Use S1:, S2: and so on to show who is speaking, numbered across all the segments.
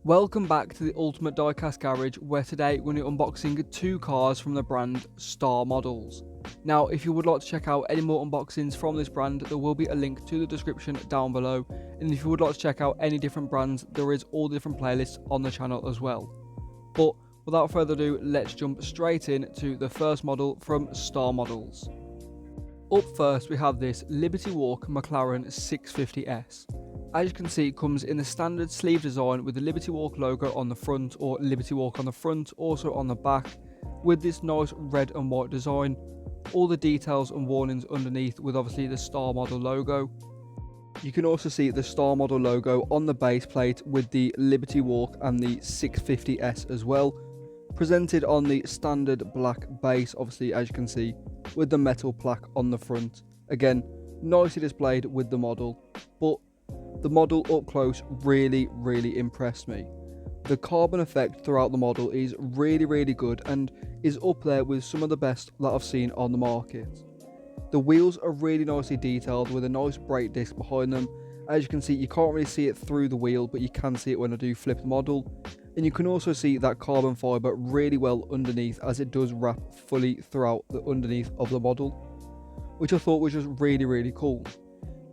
S1: Welcome back to the Ultimate Diecast Garage, where today we're going to be unboxing two cars from the brand Starmodels. Now, if you would like to check out any more unboxings from this brand, there will be a link to the description down below. And if you would like to check out any different brands, there is all the different playlists on the channel as well. But without further ado, let's jump straight in to the first model from Starmodels. Up first, we have this Liberty Walk McLaren 650S. As you can see, it comes in the standard sleeve design with the Liberty Walk logo on the front, or Liberty Walk on the front, also on the back, with this nice red and white design. All the details and warnings underneath with obviously the Starmodel logo. You can also see the Starmodel logo on the base plate with the Liberty Walk and the 650S as well, presented on the standard black base, obviously, as you can see, with the metal plaque on the front. Again, nicely displayed with the model, but the model up close really impressed me. The carbon effect throughout the model is really good and is up there with some of the best that I've seen on the market. The wheels are really nicely detailed with a nice brake disc behind them. As you can see, you can't really see it through the wheel, but you can see it when I do flip the model. And you can also see that carbon fibre really well underneath, as it does wrap fully throughout the underneath of the model, which I thought was just really cool.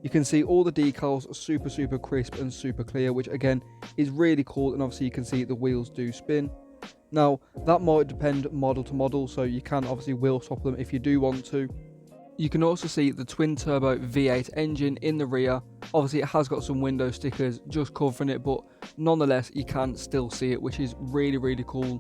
S1: You can see all the decals are super crisp and super clear, which again is really cool, and obviously you can see the wheels do spin. Now, that might depend model to model, so you can obviously wheel swap them if you do want to. You can also see the twin turbo V8 engine in the rear. Obviously it has got some window stickers just covering it, but nonetheless you can still see it, which is really cool.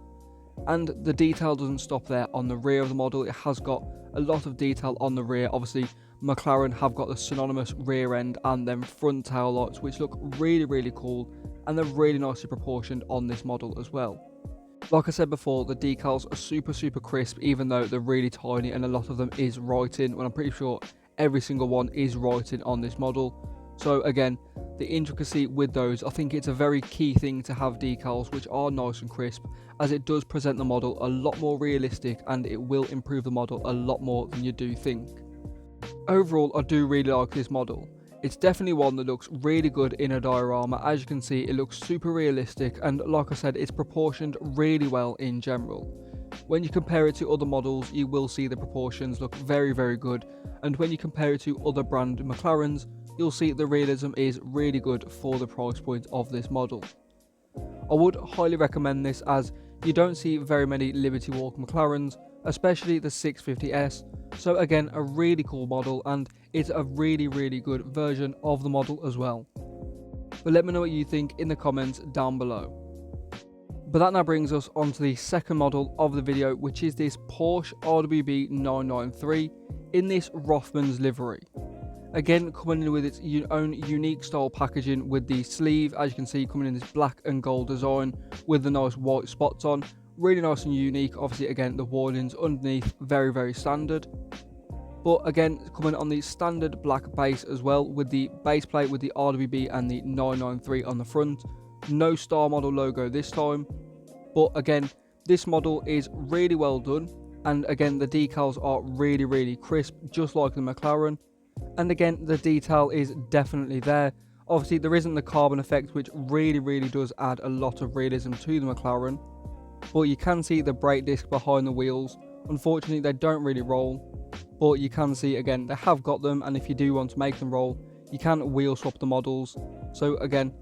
S1: And the detail doesn't stop there on the rear of the model. It has got a lot of detail on the rear. Obviously McLaren have got the synonymous rear end and then front tail lights, which look really cool, and they're really nicely proportioned on this model as well. Like I said before, the decals are super crisp, even though they're really tiny, and a lot of them is writing, when I'm pretty sure every single one is writing on this model. So again, the intricacy with those, I think it's a very key thing to have decals which are nice and crisp, as it does present the model a lot more realistic, and it will improve the model a lot more than you do think. Overall, I do really like this model. It's definitely one that looks really good in a diorama. As you can see, it looks super realistic, and like I said, it's proportioned really well in general. When you compare it to other models, you will see the proportions look very good, and when you compare it to other brand McLarens, you'll see the realism is really good for the price point of this model. I would highly recommend this, as you don't see very many Liberty Walk McLarens, especially the 650S. So again, a really cool model, and it's a really good version of the model as well. But let me know what you think in the comments down below. But that now brings us on to the second model of the video, which is this Porsche RWB 993 in this Rothman's livery. Again, coming in with its own unique style packaging, with the sleeve, as you can see, coming in this black and gold design with the nice white spots on. Really nice and unique. Obviously, again, the warnings underneath very standard. But again, coming on the standard black base as well, with the base plate with the RWB and the 993 on the front. No Starmodel logo this time. But again, this model is really well done. And again, the decals are really crisp, just like the McLaren. And again, the detail is definitely there. Obviously, there isn't the carbon effect, which really does add a lot of realism to the McLaren. But you can see the brake disc behind the wheels. Unfortunately, they don't really roll, but you can see, again, they have got them, and if you do want to make them roll, you can wheel swap the models. So again,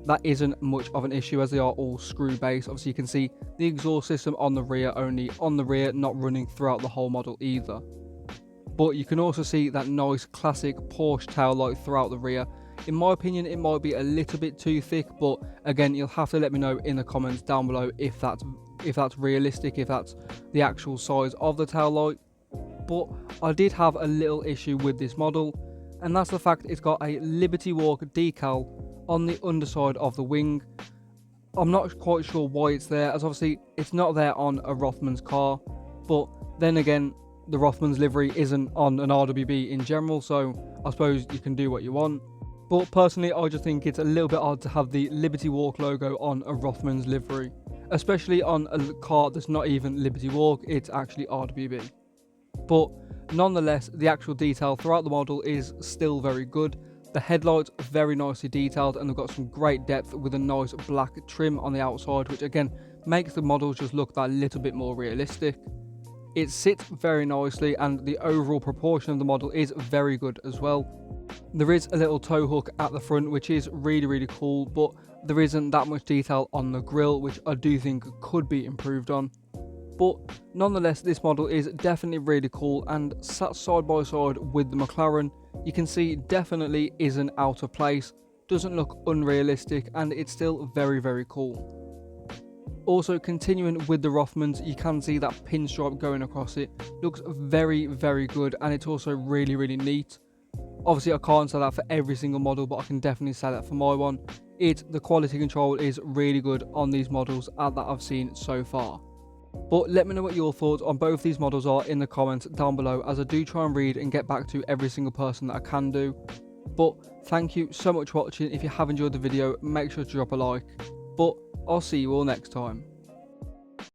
S1: that isn't much of an issue, as they are all screw base. Obviously, you can see the exhaust system on the rear, only on the rear, not running throughout the whole model either. But you can also see that nice classic Porsche tail light throughout the rear. In my opinion, it might be a little bit too thick, but again, you'll have to let me know in the comments down below if that's realistic, if that's the actual size of the tail light. But I did have a little issue with this model, and that's the fact it's got a Liberty Walk decal on the underside of the wing. I'm not quite sure why it's there, as obviously it's not there on a Rothman's car, but then again, the Rothman's livery isn't on an RWB in general, so I suppose you can do what you want. But personally, I just think it's a little bit odd to have the Liberty Walk logo on a Rothman's livery, especially on a car that's not even Liberty Walk, it's actually RWB. But nonetheless, the actual detail throughout the model is still very good. The headlights are very nicely detailed and they've got some great depth with a nice black trim on the outside, which again makes the models just look that little bit more realistic. It sits very nicely and the overall proportion of the model is very good as well. There is a little tow hook at the front which is really cool, but there isn't that much detail on the grille, which I do think could be improved on. But nonetheless, this model is definitely really cool, and sat side by side with the McLaren, you can see definitely isn't out of place, doesn't look unrealistic, and it's still very cool. Also, continuing with the Rothmans, you can see that pinstripe going across it, looks very good, and it's also really neat. Obviously I can't say that for every single model, but I can definitely say that for my one. The quality control is really good on these models that I've seen so far. But let me know what your thoughts on both these models are in the comments down below, as I do try and read and get back to every single person that I can do. But thank you so much for watching. If you have enjoyed the video, make sure to drop a like. But I'll see you all next time.